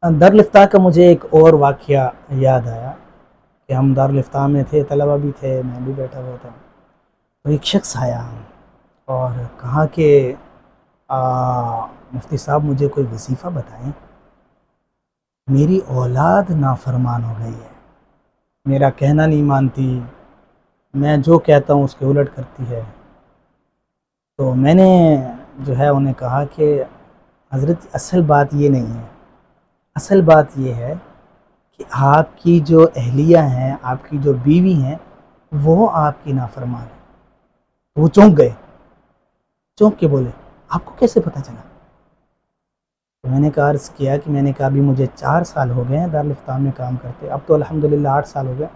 دارالفتاح کا مجھے ایک اور واقعہ یاد آیا کہ ہم دارالفتاح میں تھے، طلبہ بھی تھے، میں بھی بیٹھا ہوا تھا، تو ایک شخص آیا اور کہا کہ مفتی صاحب مجھے کوئی وظیفہ بتائیں، میری اولاد نافرمان ہو گئی ہے، میرا کہنا نہیں مانتی، میں جو کہتا ہوں اس کے الٹ کرتی ہے۔ تو میں نے جو ہے انہیں کہا کہ حضرت اصل بات یہ نہیں ہے، اصل بات یہ ہے کہ آپ کی جو اہلیہ ہیں، آپ کی جو بیوی ہیں، وہ آپ کی نافرمان ہیں۔ وہ چونک گئے، چونک کے بولے آپ کو کیسے پتہ چلا؟ تو میں نے عرض کیا کہ میں نے کہا ابھی مجھے 4 سال ہو گئے ہیں دارالفتاح میں کام کرتے، اب تو الحمدللہ 8 سال ہو گئے،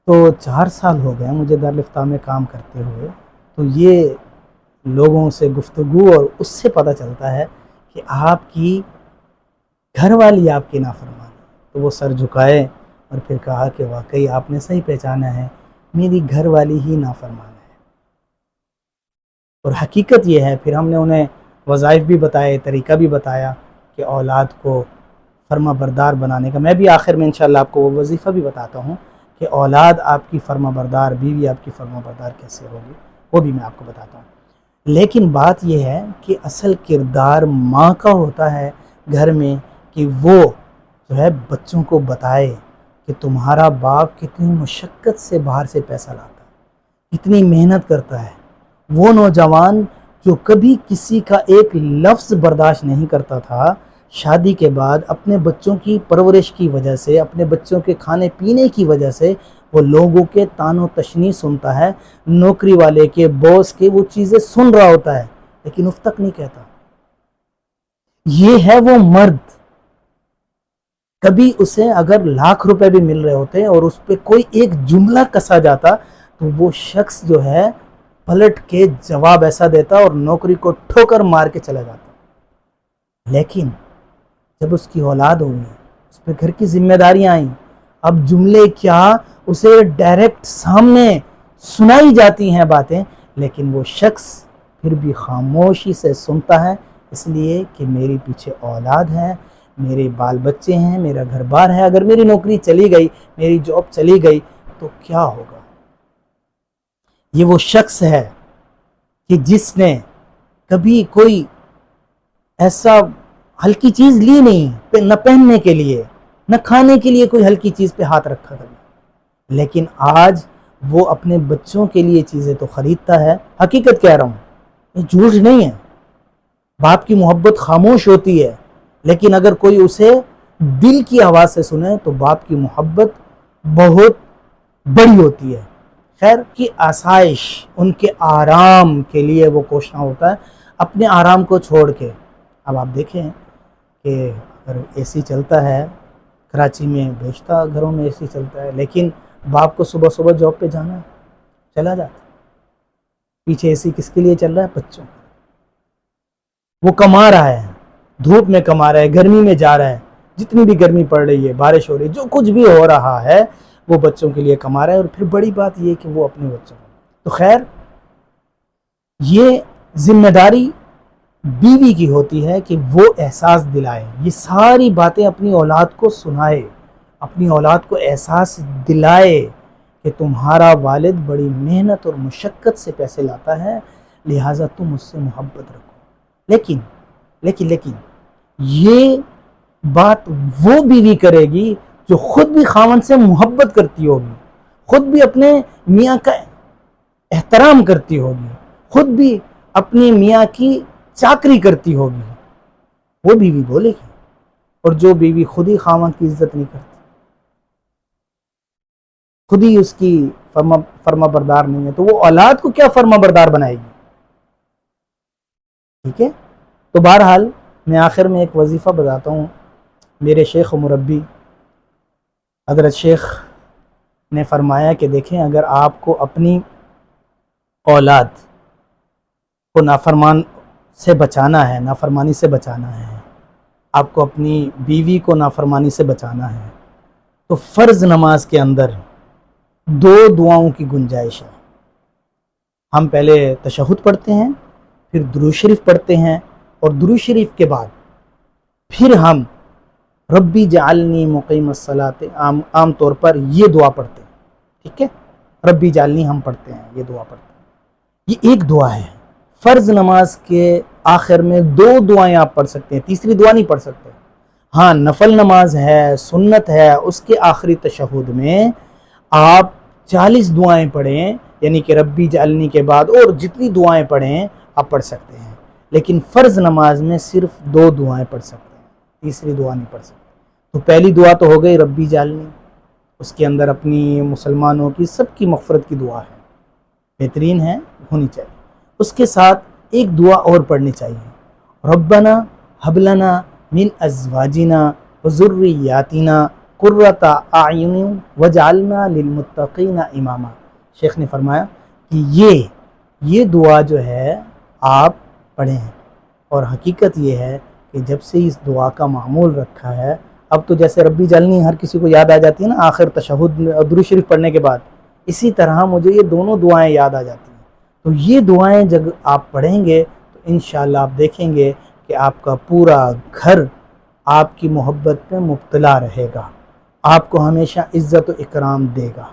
تو 4 سال ہو گئے مجھے دارالفتاح میں کام کرتے ہوئے، تو یہ لوگوں سے گفتگو اور اس سے پتہ چلتا ہے کہ آپ کی گھر والی آپ کی نافرمان ہے۔ تو وہ سر جھکائے اور پھر کہا کہ واقعی آپ نے صحیح پہچانا ہے، میری گھر والی ہی نافرمان ہے۔ اور حقیقت یہ ہے، پھر ہم نے انہیں وظائف بھی بتائے، طریقہ بھی بتایا کہ اولاد کو فرما بردار بنانے کا۔ میں بھی آخر میں انشاءاللہ آپ کو وہ وظیفہ بھی بتاتا ہوں کہ اولاد آپ کی فرما بردار، بیوی آپ کی فرما بردار کیسے ہوگی، وہ بھی میں آپ کو بتاتا ہوں۔ لیکن بات یہ ہے کہ اصل کردار ماں کا ہوتا ہے گھر میں، کہ وہ جو ہے بچوں کو بتائے کہ تمہارا باپ کتنی مشقت سے باہر سے پیسہ لاتا ہے، کتنی محنت کرتا ہے۔ وہ نوجوان جو کبھی کسی کا ایک لفظ برداشت نہیں کرتا تھا، شادی کے بعد اپنے بچوں کی پرورش کی وجہ سے، اپنے بچوں کے کھانے پینے کی وجہ سے وہ لوگوں کے تان و تشنیع سنتا ہے، نوکری والے کے، باس کے، وہ چیزیں سن رہا ہوتا ہے لیکن اف تک نہیں کہتا۔ یہ ہے وہ مرد۔ کبھی اسے اگر لاکھ روپے بھی مل رہے ہوتے اور اس پہ کوئی ایک جملہ کسا جاتا تو وہ شخص جو ہے پلٹ کے جواب ایسا دیتا اور نوکری کو ٹھوکر مار کے چلا جاتا۔ لیکن جب اس کی اولاد ہوئی، اس پہ گھر کی ذمہ داریاں آئیں، اب جملے کیا، اسے ڈائریکٹ سامنے سنائی جاتی ہیں باتیں، لیکن وہ شخص پھر بھی خاموشی سے سنتا ہے، اس لیے کہ میری پیچھے اولاد ہے، میرے بال بچے ہیں، میرا گھر بار ہے۔ اگر میری نوکری چلی گئی، میری جاب چلی گئی تو کیا ہوگا؟ یہ وہ شخص ہے کہ جس نے کبھی کوئی ایسا ہلکی چیز لی نہیں، نہ پہننے کے لیے، نہ کھانے کے لیے کوئی ہلکی چیز پہ ہاتھ رکھا کبھی، لیکن آج وہ اپنے بچوں کے لیے چیزیں تو خریدتا ہے۔ حقیقت کہہ رہا ہوں، یہ جھوٹ نہیں ہے۔ باپ کی محبت خاموش ہوتی ہے، لیکن اگر کوئی اسے دل کی آواز سے سنے تو باپ کی محبت بہت بڑی ہوتی ہے۔ خیر کی آسائش، ان کے آرام کے لیے وہ کوشاں ہوتا ہے، اپنے آرام کو چھوڑ کے۔ اب آپ دیکھیں کہ اگر اے سی چلتا ہے کراچی میں، بیشتر گھروں میں اے سی چلتا ہے، لیکن باپ کو صبح صبح جاب پہ جانا ہے، چلا جاتا، پیچھے اے سی کس کے لیے چل رہا ہے؟ بچوں۔ وہ کما رہا ہے، دھوپ میں کما رہا ہے، گرمی میں جا رہا ہے، جتنی بھی گرمی پڑ رہی ہے، بارش ہو رہی ہے، جو کچھ بھی ہو رہا ہے وہ بچوں کے لیے کما رہا ہے، اور پھر بڑی بات یہ کہ وہ اپنے بچوں کو۔ تو خیر یہ ذمہ داری بیوی کی ہوتی ہے کہ وہ احساس دلائے، یہ ساری باتیں اپنی اولاد کو سنائے، اپنی اولاد کو احساس دلائے کہ تمہارا والد بڑی محنت اور مشقت سے پیسے لاتا ہے، لہٰذا تم اس سے محبت رکھو۔ لیکن لیکن لیکن یہ بات وہ بیوی کرے گی جو خود بھی خاوند سے محبت کرتی ہوگی، خود بھی اپنے میاں کا احترام کرتی ہوگی، خود بھی اپنی میاں کی چاکری کرتی ہوگی، وہ بیوی بولے گی۔ اور جو بیوی خود ہی خاوند کی عزت نہیں کرتی، خود ہی اس کی فرما بردار نہیں ہے، تو وہ اولاد کو کیا فرما بردار بنائے گی؟ ٹھیک ہے؟ تو بہرحال میں آخر میں ایک وظیفہ بتاتا ہوں۔ میرے شیخ و مربی حضرت شیخ نے فرمایا کہ دیکھیں، اگر آپ کو اپنی اولاد کو نافرمان سے بچانا ہے، نافرمانی سے بچانا ہے، آپ کو اپنی بیوی کو نافرمانی سے بچانا ہے، تو فرض نماز کے اندر 2 دعاؤں کی گنجائش ہے۔ ہم پہلے تشہد پڑھتے ہیں، پھر درود شریف پڑھتے ہیں، اور درود شریف کے بعد پھر ہم ربی جعلنی مقیم الصلاۃ عام طور پر یہ دعا پڑھتے ہیں، ٹھیک ہے، ربی جعلنی ہم پڑھتے ہیں، یہ دعا پڑھتے ہیں، یہ ایک دعا ہے۔ فرض نماز کے آخر میں 2 دعائیں آپ پڑھ سکتے ہیں، تیسری دعا نہیں پڑھ سکتے۔ ہاں نفل نماز ہے، سنت ہے، اس کے آخری تشہد میں آپ 40 دعائیں پڑھیں، یعنی کہ ربی جعلنی کے بعد اور جتنی دعائیں پڑھیں آپ پڑھ سکتے ہیں، لیکن فرض نماز میں صرف 2 دعائیں پڑھ سکتے ہیں، تیسری دعا نہیں پڑھ سکتے۔ تو پہلی دعا تو ہو گئی ربی جعلنی، اس کے اندر اپنی مسلمانوں کی سب کی مغفرت کی دعا ہے، بہترین ہے، ہونی چاہیے۔ اس کے ساتھ ایک دعا اور پڑھنی چاہیے، ربنا ہب لنا من ازواجنا وذریاتنا قرۃ اعین وجعلنا للمتقین اماما۔ شیخ نے فرمایا کہ یہ دعا جو ہے آپ پڑھیں، اور حقیقت یہ ہے کہ جب سے اس دعا کا معمول رکھا ہے، اب تو جیسے ربی جعلنی ہر کسی کو یاد آ جاتی ہے نا آخر تشہد میں درود شریف پڑھنے کے بعد، اسی طرح مجھے یہ دونوں دعائیں یاد آ جاتی ہیں۔ تو یہ دعائیں جب آپ پڑھیں گے تو انشاءاللہ آپ دیکھیں گے کہ آپ کا پورا گھر آپ کی محبت میں مبتلا رہے گا، آپ کو ہمیشہ عزت و اکرام دے گا،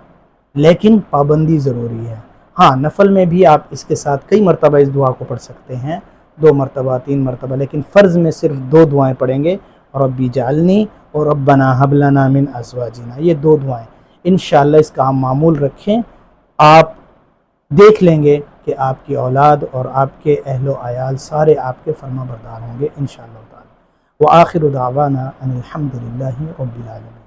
لیکن پابندی ضروری ہے۔ ہاں نفل میں بھی آپ اس کے ساتھ کئی مرتبہ اس دعا کو پڑھ سکتے ہیں، 2 مرتبہ 3 مرتبہ، لیکن فرض میں صرف 2 دعائیں پڑھیں گے، ربی جعلنی اور ربنا ہب لنا من ازواجنا، یہ 2 دعائیں۔ انشاءاللہ اس کا عام معمول رکھیں، آپ دیکھ لیں گے کہ آپ کی اولاد اور آپ کے اہل و عیال سارے آپ کے فرما بردار ہوں گے انشاءاللہ تعالی۔ وآخر دعوانا ان الحمد للہ رب العالمین۔